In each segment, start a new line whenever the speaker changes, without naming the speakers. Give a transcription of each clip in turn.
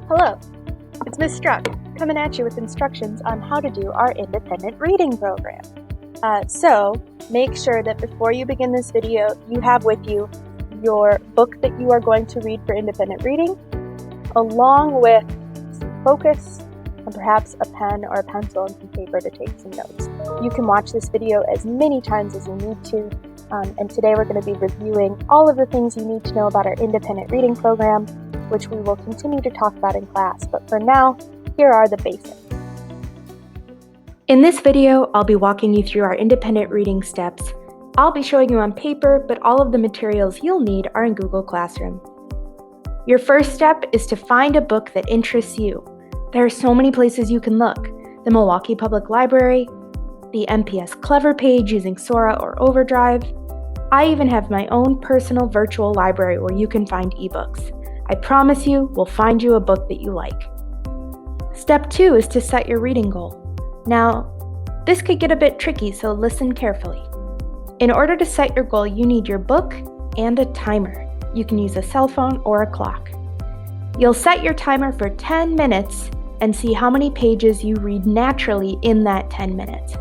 Hello, it's Ms. Struck, coming at you with instructions on how to do our independent reading program. So make sure that before you begin this video, you have with you your book that you are going to read for independent reading, along with some focus and perhaps a pen or a pencil and some paper to take some notes. You can watch this video as many times as you need to, and today we're going to be reviewing all of the things you need to know about our independent reading program, which we will continue to talk about in class, but for now, here are the basics. In this video, I'll be walking you through our independent reading steps. I'll be showing you on paper, but all of the materials you'll need are in Google Classroom. Your first step is to find a book that interests you. There are so many places you can look: the Milwaukee Public Library, the MPS Clever page using Sora or Overdrive. I even have my own personal virtual library where you can find ebooks. I promise you, we'll find you a book that you like. Step 2 is to set your reading goal. Now, this could get a bit tricky, so listen carefully. In order to set your goal, you need your book and a timer. You can use a cell phone or a clock. You'll set your timer for 10 minutes and see how many pages you read naturally in that 10 minutes.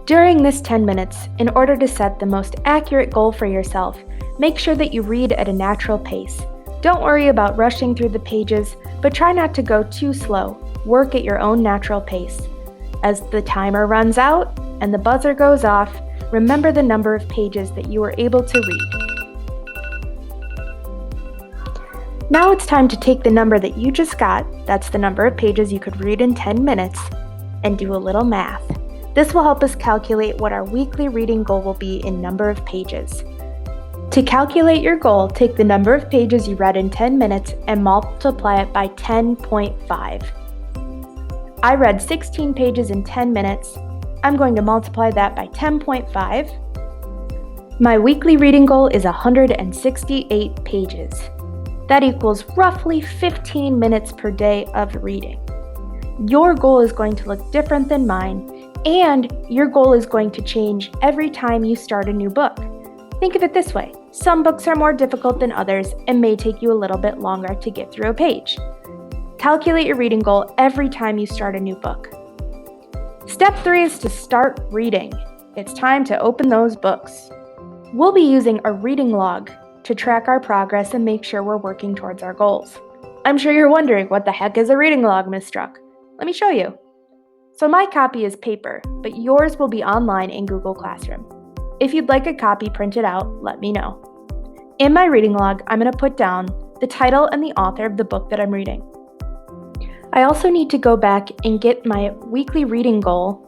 During this 10 minutes, in order to set the most accurate goal for yourself, make sure that you read at a natural pace. Don't worry about rushing through the pages, but try not to go too slow. Work at your own natural pace. As the timer runs out and the buzzer goes off, remember the number of pages that you were able to read. Now it's time to take the number that you just got, that's the number of pages you could read in 10 minutes, and do a little math. This will help us calculate what our weekly reading goal will be in number of pages. To calculate your goal, take the number of pages you read in 10 minutes and multiply it by 10.5. I read 16 pages in 10 minutes. I'm going to multiply that by 10.5. My weekly reading goal is 168 pages. That equals roughly 15 minutes per day of reading. Your goal is going to look different than mine, and your goal is going to change every time you start a new book. Think of it this way: some books are more difficult than others and may take you a little bit longer to get through a page. Calculate your reading goal every time you start a new book. Step 3 is to start reading. It's time to open those books. We'll be using a reading log to track our progress and make sure we're working towards our goals. I'm sure you're wondering, what the heck is a reading log, Ms. Struck? Let me show you. So my copy is paper, but yours will be online in Google Classroom. If you'd like a copy printed out, let me know. In my reading log, I'm going to put down the title and the author of the book that I'm reading. I also need to go back and get my weekly reading goal.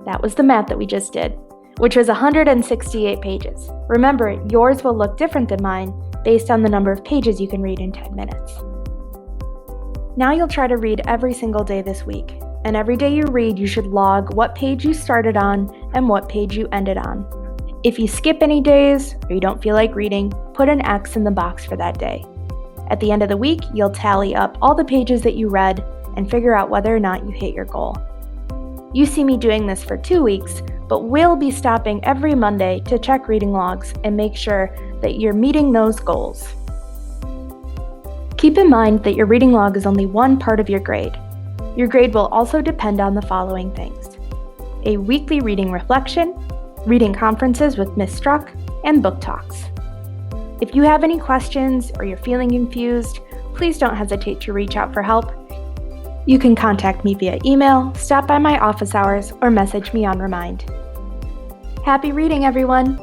That was the math that we just did, which was 168 pages. Remember, yours will look different than mine based on the number of pages you can read in 10 minutes. Now you'll try to read every single day this week, and every day you read, you should log what page you started on and what page you ended on. If you skip any days or you don't feel like reading, put an X in the box for that day. At the end of the week, you'll tally up all the pages that you read and figure out whether or not you hit your goal. You see me doing this for 2 weeks, but we'll be stopping every Monday to check reading logs and make sure that you're meeting those goals. Keep in mind that your reading log is only one part of your grade. Your grade will also depend on the following things: a weekly reading reflection, reading conferences with Ms. Struck, and book talks. If you have any questions or you're feeling confused, please don't hesitate to reach out for help. You can contact me via email, stop by my office hours, or message me on Remind. Happy reading, everyone!